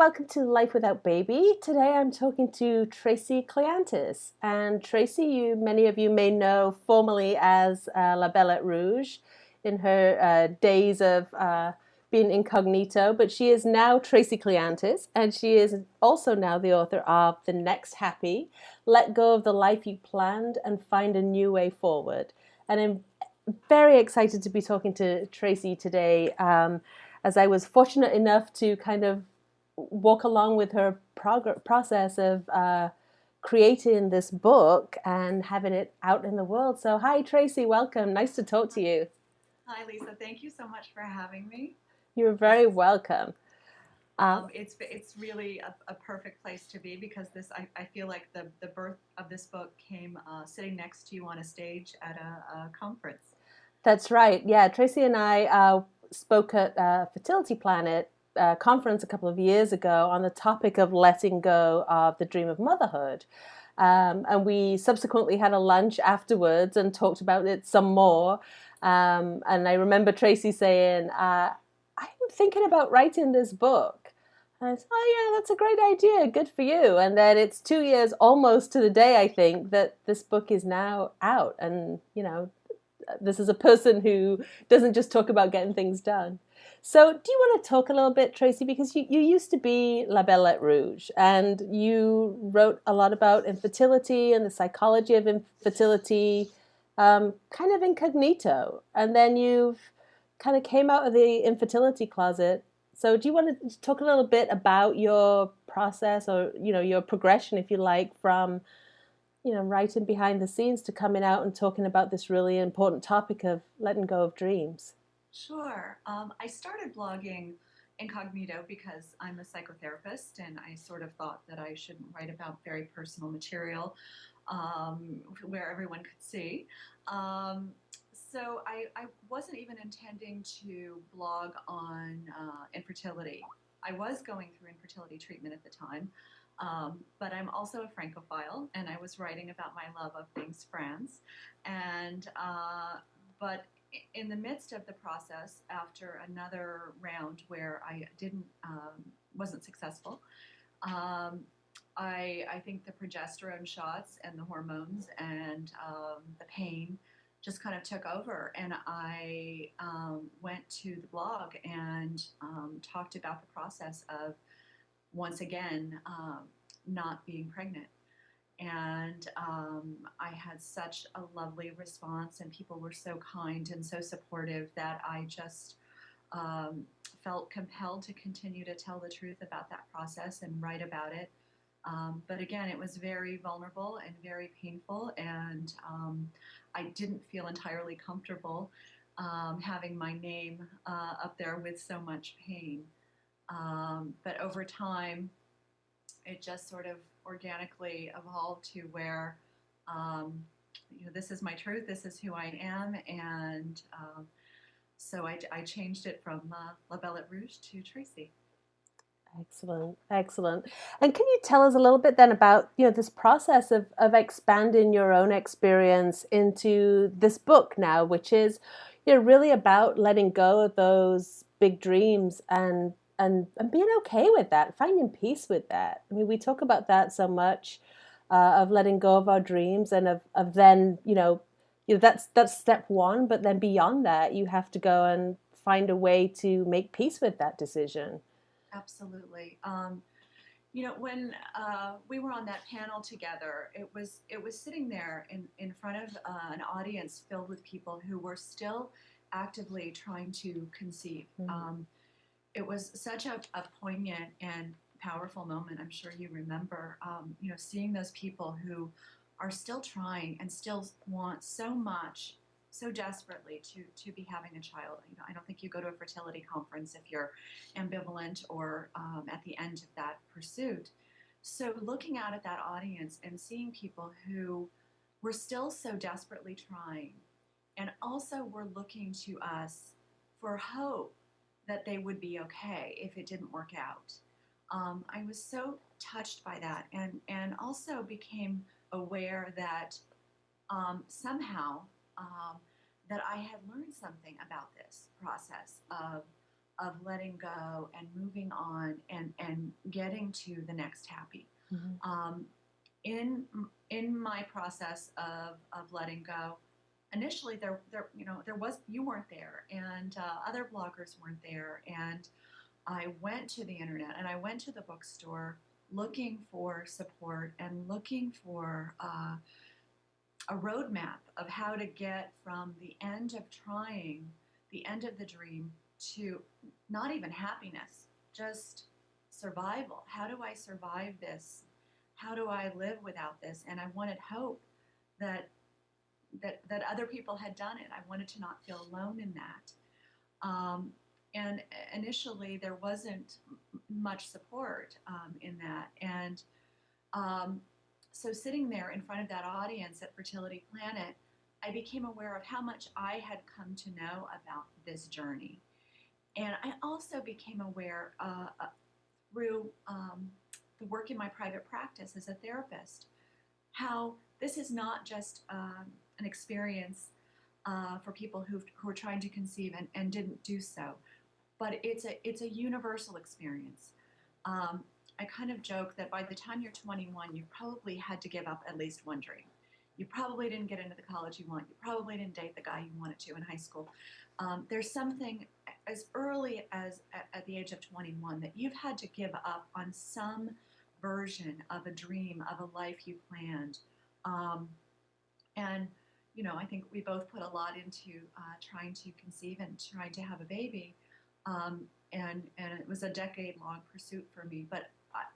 welcome to Life Without Baby. Today I'm talking to Tracey Cleantis. And Tracey, many of you may know formally as La Belle at Rouge in her days of being incognito, but she is now Tracey Cleantis, and she is also now the author of The Next Happy, Let Go of the Life You Planned and Find a New Way Forward. And I'm very excited to be talking to Tracey today, as I was fortunate enough to kind of walk along with her process of creating this book and having it out in the world. So hi, Tracey, welcome. Nice to talk to you. Hi, Lisa. Thank you so much for having me. You're very welcome. It's really a perfect place to be because I feel like the birth of this book came sitting next to you on a stage at a conference. That's right. Yeah, Tracey and I spoke at Fertility Planet conference a couple of years ago on the topic of letting go of the dream of motherhood. And we subsequently had a lunch afterwards and talked about it some more. And I remember Tracey saying, I'm thinking about writing this book. And I said, oh yeah, that's a great idea. Good for you. And then it's 2 years almost to the day, I think, that this book is now out. And, this is a person who doesn't just talk about getting things done. So do you want to talk a little bit, Tracey, because you used to be La Belle at Rouge, and you wrote a lot about infertility and the psychology of infertility, kind of incognito, and then you've kind of came out of the infertility closet. So do you want to talk a little bit about your process, or your progression, if you like, from writing behind the scenes to coming out and talking about this really important topic of letting go of dreams? Sure. I started blogging incognito because I'm a psychotherapist and I sort of thought that I shouldn't write about very personal material where everyone could see. So I wasn't even intending to blog on infertility. I was going through infertility treatment at the time, but I'm also a Francophile, and I was writing about my love of things France. And but in the midst of the process, after another round where I didn't wasn't successful, I think the progesterone shots and the hormones and the pain just kind of took over, and I went to the blog and talked about the process of once again not being pregnant. And I had such a lovely response, and people were so kind and so supportive that I just felt compelled to continue to tell the truth about that process and write about it. But again, it was very vulnerable and very painful, and I didn't feel entirely comfortable having my name up there with so much pain. But over time, it just sort of organically evolved to where, this is my truth, this is who I am, and so I changed it from La Belle at Rouge to Tracey. Excellent, excellent. And can you tell us a little bit then about this process of expanding your own experience into this book now, which is really about letting go of those big dreams and being okay with that, finding peace with that. I mean, we talk about that so much, of letting go of our dreams, and of then that's step one, but then beyond that, you have to go and find a way to make peace with that decision. Absolutely. When we were on that panel together, it was sitting there in front of an audience filled with people who were still actively trying to conceive. It was such a poignant and powerful moment. I'm sure you remember, seeing those people who are still trying and still want so much, so desperately to be having a child. I don't think you go to a fertility conference if you're ambivalent or at the end of that pursuit. So looking out at that audience and seeing people who were still so desperately trying, and also were looking to us for hope that they would be okay if it didn't work out. I was so touched by that, and also became aware that somehow that I had learned something about this process of letting go and moving on and getting to the next happy. Mhm. In in my process of letting go, initially there was you weren't there, and other bloggers weren't there, and I went to the internet and I went to the bookstore looking for support and looking for a roadmap of how to get from the end of trying, the end of the dream, to not even happiness, just survival. How do I survive this? How do I live without this? And I wanted hope that that other people had done it. I wanted to not feel alone in that. And initially, there wasn't much support in that. And um, so, sitting there in front of that audience at Fertility Planet, I became aware of how much I had come to know about this journey. And I also became aware through the work in my private practice as a therapist how this is not just an experience for people who are trying to conceive and didn't do so, but it's a universal experience. I kind of joke that by the time you're 21, you probably had to give up at least one dream. You probably didn't get into the college you want. You probably didn't date the guy you wanted to in high school. There's something as early as at the age of 21 that you've had to give up on some version of a dream of a life you planned. Um, and I think we both put a lot into trying to conceive and trying to have a baby, um, and it was a decade-long pursuit for me. But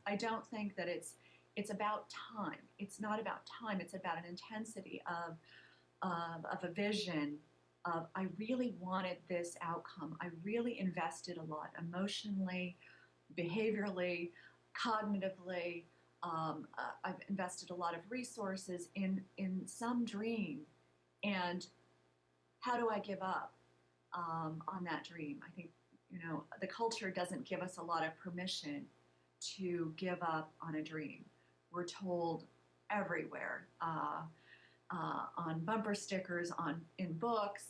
I don't think that it's about time. It's not about time. It's about an intensity of a vision of I really wanted this outcome. I really invested a lot emotionally, behaviorally, cognitively. I've invested a lot of resources in some dream, and how do I give up on that dream? I think the culture doesn't give us a lot of permission to give up on a dream. We're told everywhere, on bumper stickers, in books,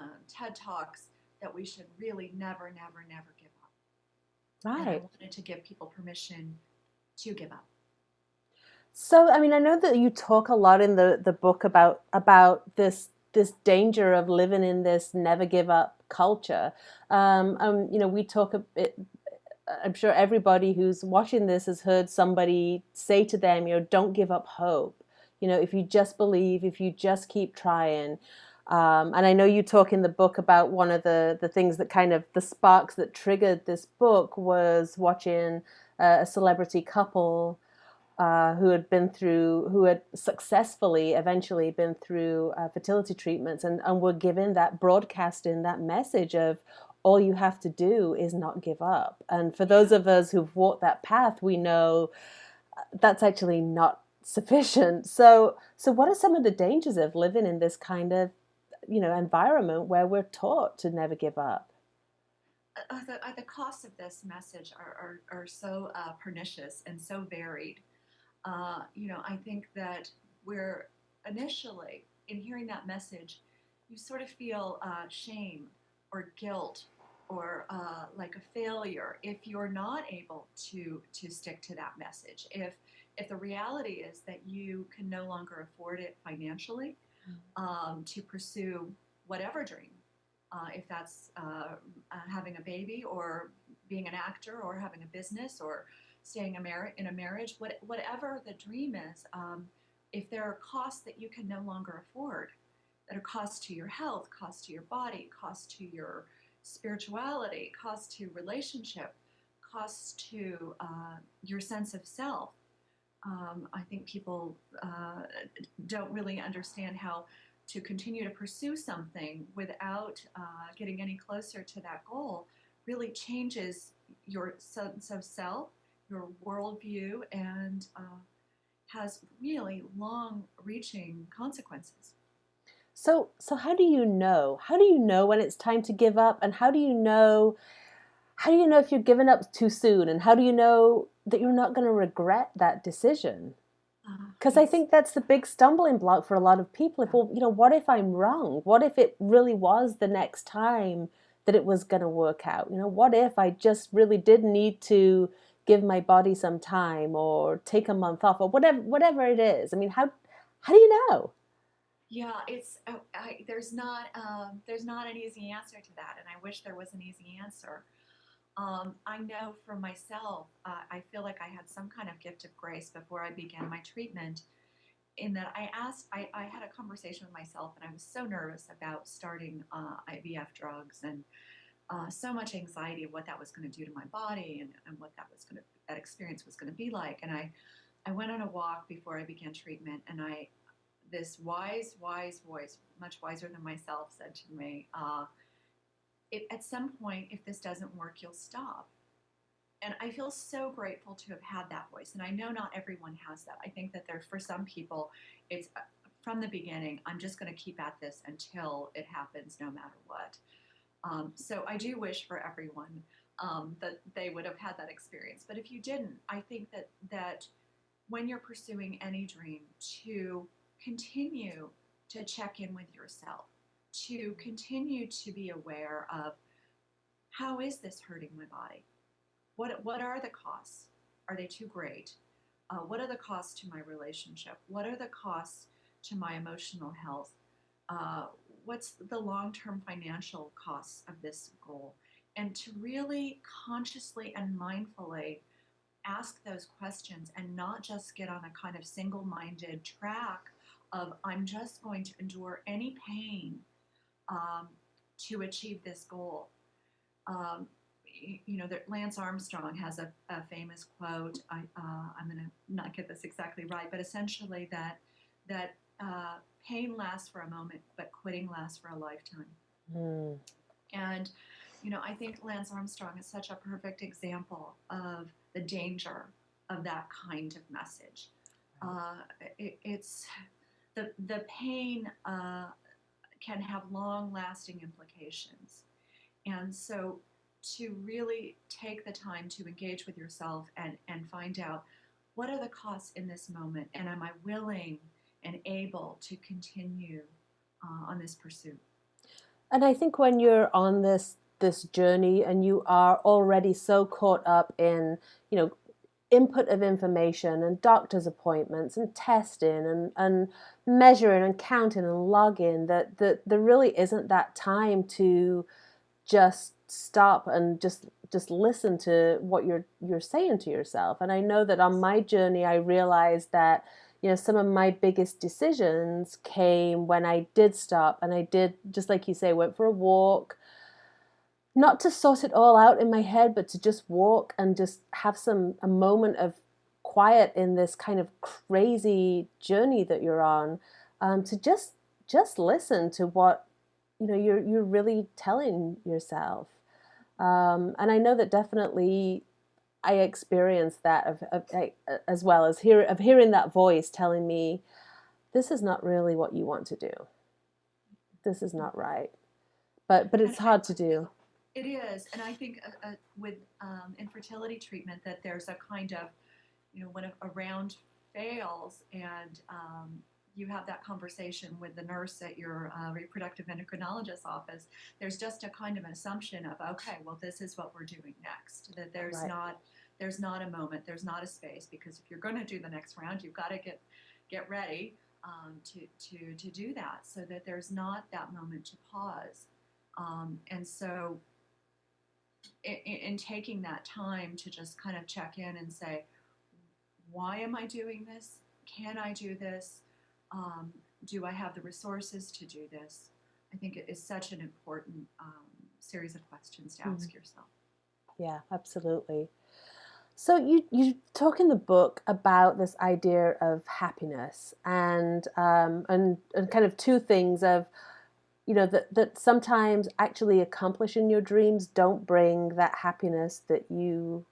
on TED Talks, that we should really never, never, never give up. And I Right. wanted to give people permission to give up. So, I mean, I know that you talk a lot in the book about this danger of living in this never give up culture. We talk a bit. I'm sure everybody who's watching this has heard somebody say to them, don't give up hope. If you just believe, if you just keep trying. And I know you talk in the book about one of the things that kind of the sparks that triggered this book was watching a celebrity couple who had successfully eventually been through fertility treatments and were given that broadcasting that message of all you have to do is not give up. And for those Yeah. of us who've walked that path, we know that's actually not sufficient. So what are some of the dangers of living in this kind of, environment where we're taught to never give up? The costs of this message are so pernicious and so varied. I think that we're initially, in hearing that message, you sort of feel shame or guilt or like a failure if you're not able to stick to that message. If the reality is that you can no longer afford it financially to pursue whatever dream, if that's having a baby or being an actor or having a business or staying in a marriage, whatever the dream is, if there are costs that you can no longer afford, that are costs to your health, costs to your body, costs to your spirituality, costs to relationship, costs to your sense of self. I think people don't really understand how to continue to pursue something without getting any closer to that goal really changes your sense of self, your worldview, and has really long reaching consequences. So how do you know? How do you know when it's time to give up? And how do you know if you're giving up too soon? And how do you know that you're not going to regret that decision? Because I It's think that's the big stumbling block for a lot of people. If, well, what if I'm wrong? What if it really was the next time that it was going to work out? What if I just really did need to give my body some time or take a month off or whatever it is? I mean, how do you know? Yeah, there's not an easy answer to that, and I wish there was an easy answer. I know for myself, I feel like I had some kind of gift of grace before I began my treatment. In that, I had a conversation with myself, and I was so nervous about starting IVF drugs, and so much anxiety of what that was going to do to my body, and what that experience was going to be like. And I went on a walk before I began treatment, and this wise voice, much wiser than myself, said to me, at some point, if this doesn't work, you'll stop. And I feel so grateful to have had that voice. And I know not everyone has that. I think that for some people, it's from the beginning, I'm just going to keep at this until it happens, no matter what. So I do wish for everyone that they would have had that experience. But if you didn't, I think that when you're pursuing any dream, to continue to check in with yourself, to continue to be aware of, how is this hurting my body? What are the costs? Are they too great? What are the costs to my relationship? What are the costs to my emotional health? What's the long-term financial costs of this goal? And to really consciously and mindfully ask those questions, and not just get on a kind of single-minded track of, I'm just going to endure any pain um, to achieve this goal. Um, that Lance Armstrong has a famous quote. I'm going to not get this exactly right, but essentially that pain lasts for a moment, but quitting lasts for a lifetime. Mm. And I think Lance Armstrong is such a perfect example of the danger of that kind of message. It's the pain can have long-lasting implications, and so to really take the time to engage with yourself and find out, what are the costs in this moment, and am I willing and able to continue on this pursuit. And I think when you're on this journey and you are already so caught up in, input of information and doctor's appointments and testing and measuring and counting and logging, that there really isn't that time to just stop and just listen to what you're saying to yourself. And I know that on my journey, I realized that some of my biggest decisions came when I did stop and I did, just like you say, went for a walk, not to sort it all out in my head, but to just walk and just have a moment of quiet in this kind of crazy journey that you're on, to just listen to what you're really telling yourself. And I know that definitely I experienced that as well as hearing that voice telling me, this is not really what you want to do. This is not right. But And it's hard to do. it is, and I think with infertility treatment, that there's a kind of, when a round fails, and you have that conversation with the nurse at your reproductive endocrinologist's office, there's just a kind of an assumption of, okay, well, this is what we're doing next. That Right. there's not a moment, there's not a space, because if you're going to do the next round, you've got to get ready to do that, so that there's not that moment to pause. And so, in taking that time to just kind of check in and say, why am I doing this? Can I do this? Do I have the resources to do this? I think it is such an important series of questions to ask yourself. Yeah, absolutely. So you talk in the book about this idea of happiness and kind of two things of, that sometimes actually accomplishing your dreams don't bring that happiness that you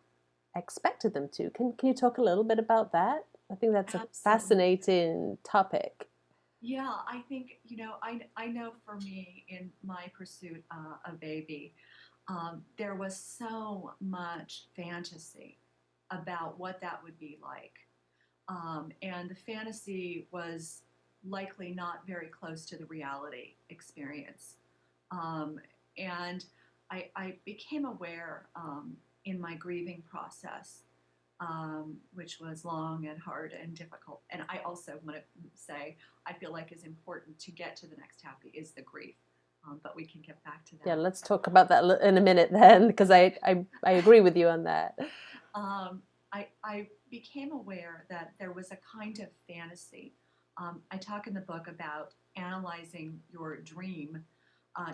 expected them to. Can you talk a little bit about that? I think that's a Absolutely. fascinating topic. Yeah, I think, I know for me, in my pursuit of baby, there was so much fantasy about what that would be like. And the fantasy was likely not very close to the reality experience. Um, and I became aware in my grieving process, which was long and hard and difficult. And I also want to say, I feel like is important to get to the next happy is the grief. But we can get back to that. Yeah, let's talk about that in a minute then, because I agree with you on that. I became aware that there was a kind of fantasy. I talk in the book about analyzing your dream,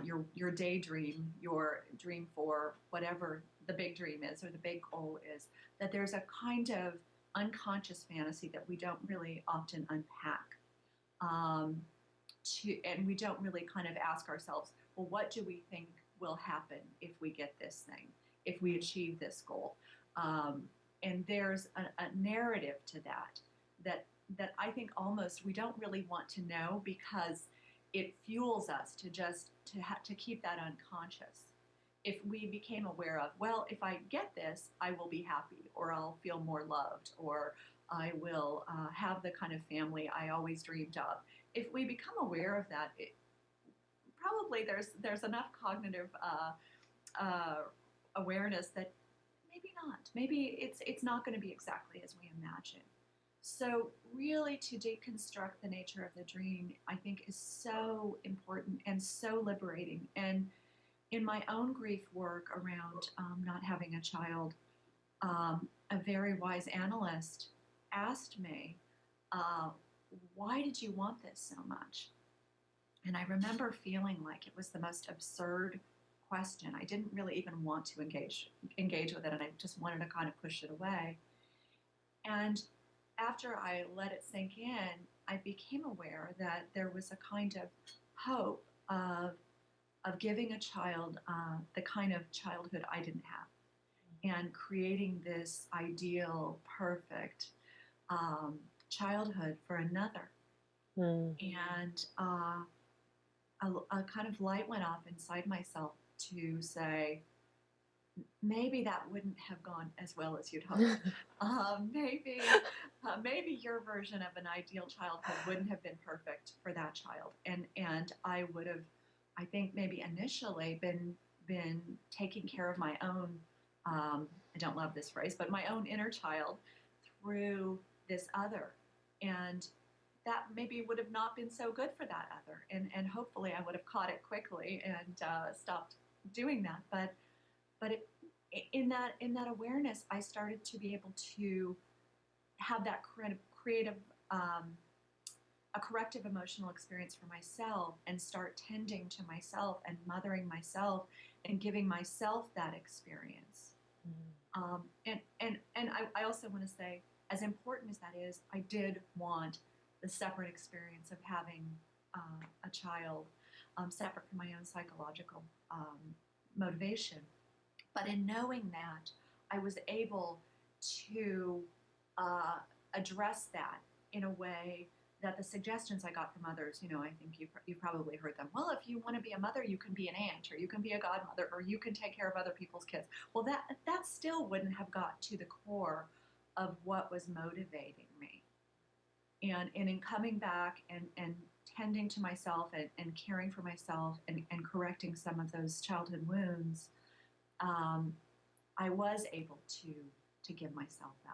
your daydream, your dream for whatever the big dream is or the big goal is. That there's a kind of unconscious fantasy that we don't really often unpack. Um, and we don't really kind of ask ourselves, well, what do we think will happen if we get this thing, if we achieve this goal? And there's a narrative to that I think almost we don't really want to know because it fuels us to just to keep that unconscious. If we became aware of, well, if I get this, I will be happy, or I'll feel more loved, or I will have the kind of family I always dreamed of. If we become aware of that, probably there's enough cognitive awareness that maybe not. Maybe it's not going to be exactly as we imagine. So really, to deconstruct the nature of the dream, I think, is so important and so liberating. And in my own grief work around not having a child, a very wise analyst asked me, uh, "Why did you want this so much?" And I remember feeling like it was the most absurd question. I didn't really even want to engage with it, and I just wanted to kind of push it away. And after I let it sink in, I became aware that there was a kind of hope of giving a child the kind of childhood I didn't have, and creating this ideal, perfect childhood for another. Mm. And a kind of light went off inside myself to say, maybe that wouldn't have gone as well as you'd hoped. Maybe your version of an ideal childhood wouldn't have been perfect for that child, and I would have, I think, maybe initially been taking care of my own. I don't love this phrase, but my own inner child through this other, and that maybe would have not been so good for that other, and hopefully I would have caught it quickly and stopped doing that. But in that awareness, I started to be able to have that creative a corrective emotional experience for myself and start tending to myself and mothering myself and giving myself that experience. And I also want to say, as important as that is, I did want the separate experience of having a child, separate from my own psychological motivation. But in knowing that, I was able to address that in a way that the suggestions I got from others, I think you probably heard them. Well, if you want to be a mother, you can be an aunt, or you can be a godmother, or you can take care of other people's kids. Well, that still wouldn't have got to the core of what was motivating me. And in coming back and tending to myself and caring for myself and correcting some of those childhood wounds, I was able to give myself that.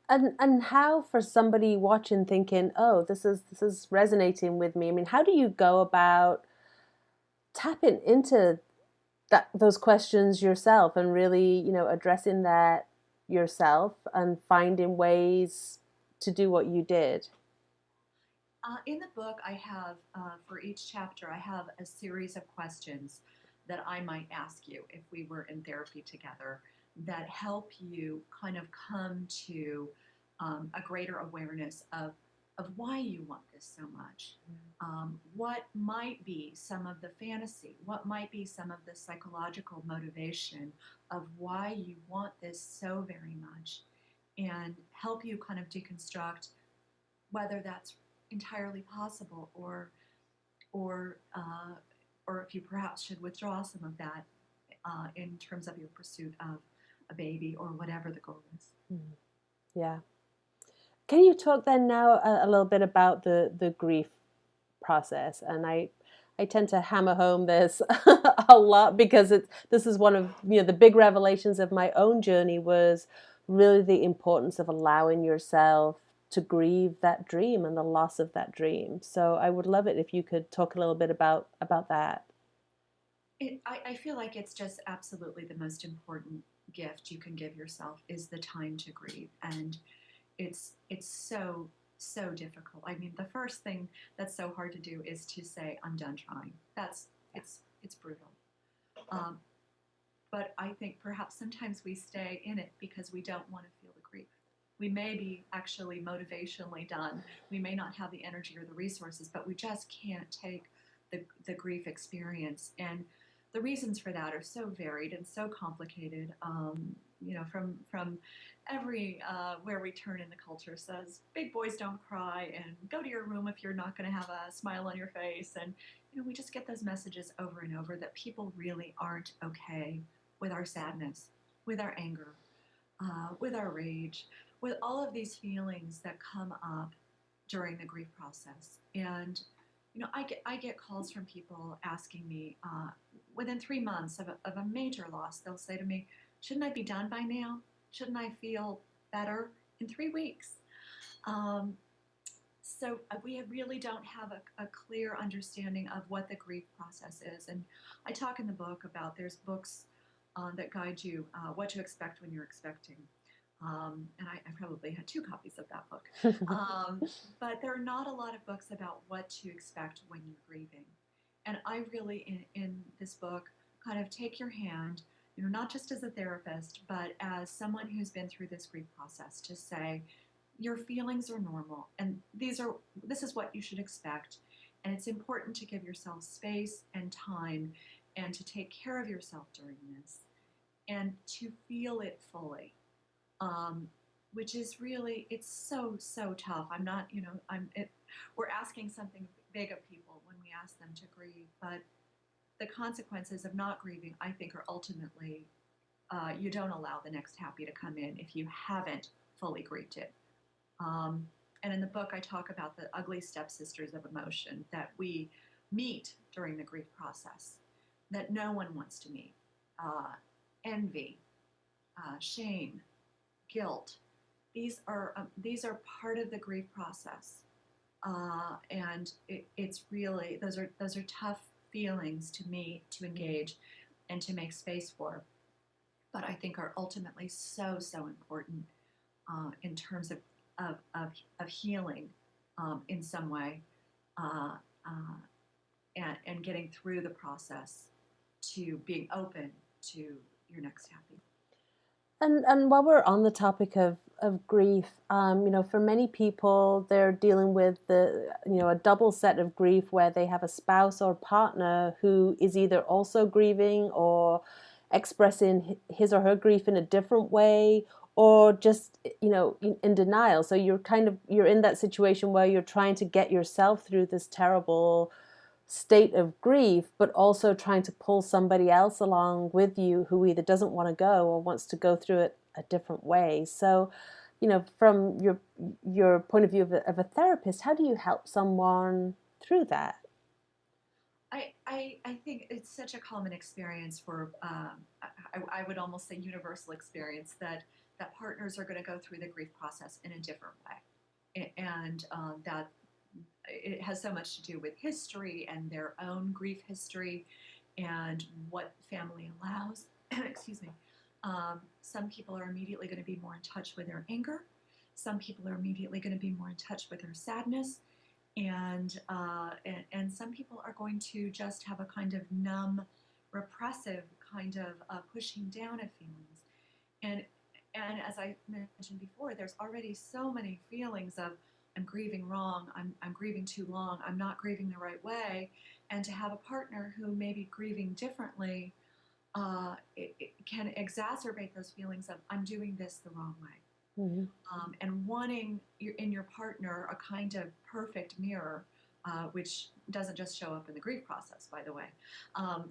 And how, for somebody watching thinking, oh, this is resonating with me, I mean, how do you go about tapping into those questions yourself and really, addressing that yourself and finding ways to do what you did? In the book, I have, for each chapter, I have a series of questions that I might ask you if we were in therapy together that help you kind of come to a greater awareness of why you want this so much. What might be some of the fantasy? What might be some of the psychological motivation of why you want this so very much? And help you kind of deconstruct whether that's entirely possible, or or if you perhaps should withdraw some of that in terms of your pursuit of a baby or whatever the goal is. Yeah. Can you talk then now a little bit about the grief process? And I tend to hammer home this a lot because this is one of the big revelations of my own journey was really the importance of allowing yourself to grieve that dream and the loss of that dream. So I would love it if you could talk a little bit about that. I feel like it's just absolutely the most important gift you can give yourself is the time to grieve, and it's so difficult. I mean, the first thing that's so hard to do is to say I'm done trying. It's brutal. Um, but I think perhaps sometimes we stay in it because we don't want to feel the grief. We may be actually motivationally done. We may not have the energy or the resources, but we just can't take the grief experience. And the reasons for that are so varied and so complicated. From every where we turn in the culture says big boys don't cry and go to your room if you're not going to have a smile on your face. And we just get those messages over and over that people really aren't okay with our sadness, with our anger, with our rage, with all of these feelings that come up during the grief process. And I get calls from people asking me within 3 months of a major loss. They'll say to me, "Shouldn't I be done by now? Shouldn't I feel better in 3 weeks?" Um, so we really don't have a clear understanding of what the grief process is. And I talk in the book about there's books that guide you what to expect when you're expecting. And I probably had 2 copies of that book. But there are not a lot of books about what to expect when you're grieving. And I really, in this book, kind of take your hand, not just as a therapist, but as someone who's been through this grief process to say, your feelings are normal and this is what you should expect. And it's important to give yourself space and time and to take care of yourself during this and to feel it fully. Um, which is really it's so tough. I'm not, we're asking something big of people when we ask them to grieve, but the consequences of not grieving, I think, are ultimately you don't allow the next happy to come in if you haven't fully grieved it. Um, and in the book, I talk about the ugly stepsisters of emotion that we meet during the grief process that no one wants to meet. Envy, shame, guilt. These are part of the grief process, and it's really those are tough feelings to meet, to engage, and to make space for. But I think are ultimately so important in terms of healing in some way, uh, uh, and getting through the process to being open to your next happy. And while we're on the topic of grief, for many people, they're dealing with a double set of grief where they have a spouse or partner who is either also grieving or expressing his or her grief in a different way, or just, in denial. So you're in that situation where you're trying to get yourself through this terrible state of grief, but also trying to pull somebody else along with you who either doesn't want to go or wants to go through it a different way. So, from your point of view of a therapist, how do you help someone through that? I think it's such a common experience for I would almost say universal experience that partners are going to go through the grief process in a different way, and that it has so much to do with history and their own grief history and what family allows. Excuse me. Some people are immediately going to be more in touch with their anger. Some people are immediately going to be more in touch with their sadness. And some people are going to just have a kind of numb, repressive kind of pushing down of feelings. And and as I mentioned before, there's already so many feelings of I'm grieving wrong, I'm grieving too long, I'm not grieving the right way, and to have a partner who may be grieving differently, it can exacerbate those feelings of I'm doing this the wrong way. Mm-hmm. And wanting in your partner a kind of perfect mirror, which doesn't just show up in the grief process, by the way.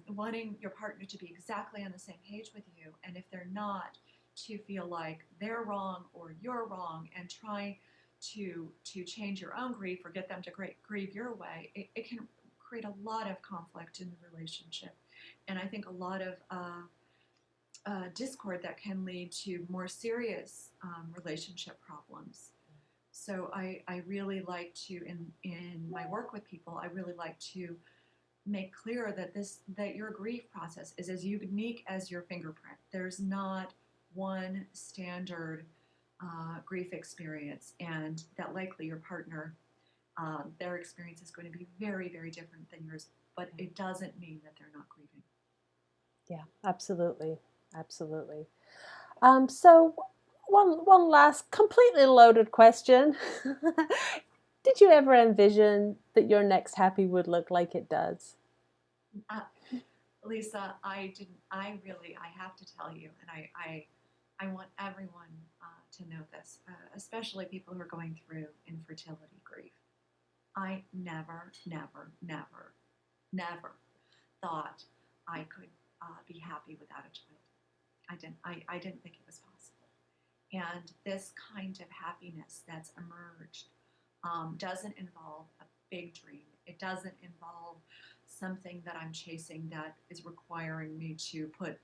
Wanting your partner to be exactly on the same page with you, and if they're not, to feel like they're wrong or you're wrong, and try to change your own grief or get them to grieve your way. It can create a lot of conflict in the relationship, and I think a lot of discord that can lead to more serious relationship problems. So I really like to, in my work with people, I really like to make clear that your grief process is as unique as your fingerprint. There's not one standard grief experience, and that likely your partner, their experience is going to be very, very different than yours, but it doesn't mean that they're not grieving. Yeah, absolutely. Absolutely. So one last completely loaded question. Did you ever envision that your next happy would look like it does? Uh, Lisa, I didn't. I have to tell you, and I want everyone to know this, especially people who are going through infertility grief. I never, never, never, never thought I could be happy without a child. I didn't think it was possible. And this kind of happiness that's emerged doesn't involve a big dream. It doesn't involve something that I'm chasing that is requiring me to put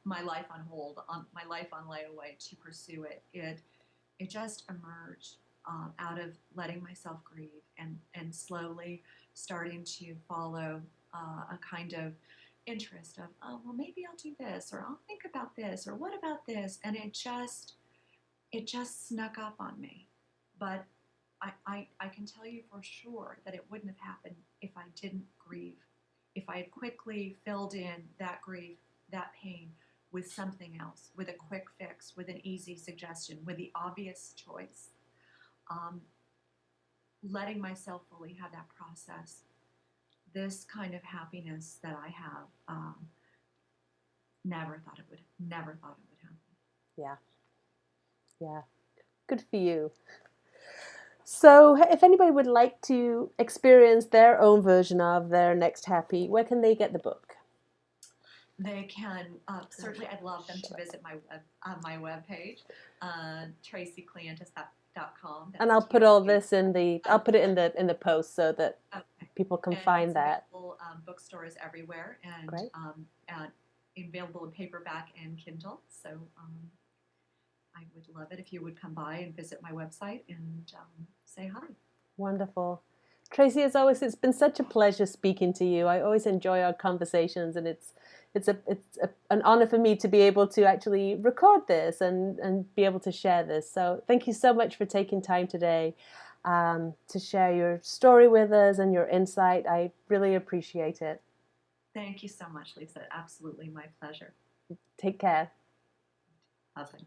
my life on hold, on my life on layaway to pursue it. It just emerged out of letting myself grieve and slowly starting to follow a kind of interest of, oh, well, maybe I'll do this, or I'll think about this, or what about this, and it just snuck up on me. But I can tell you for sure that it wouldn't have happened if I didn't grieve, if I had quickly filled in that grief, that pain, with something else, with a quick fix, with an easy suggestion, with the obvious choice. Um, Letting myself fully have that process, this kind of happiness that I have, never thought it would happen. Yeah, yeah. Good for you. So, if anybody would like to experience their own version of their next happy, where can they get the book? They can certainly. I'd love them to visit my webpage, traceycleantis.com. And I'll put all this in the. I'll put it in the post so that people can find that. Available bookstores everywhere, and Great. Available in paperback and Kindle. So I would love it if you would come by and visit my website and say hi. Wonderful. Tracey, as always, it's been such a pleasure speaking to you. I always enjoy our conversations, and an honor for me to be able to actually record this and be able to share this. So thank you so much for taking time today to share your story with us and your insight. I really appreciate it. Thank you so much, Lisa. Absolutely my pleasure. Take care. Awesome.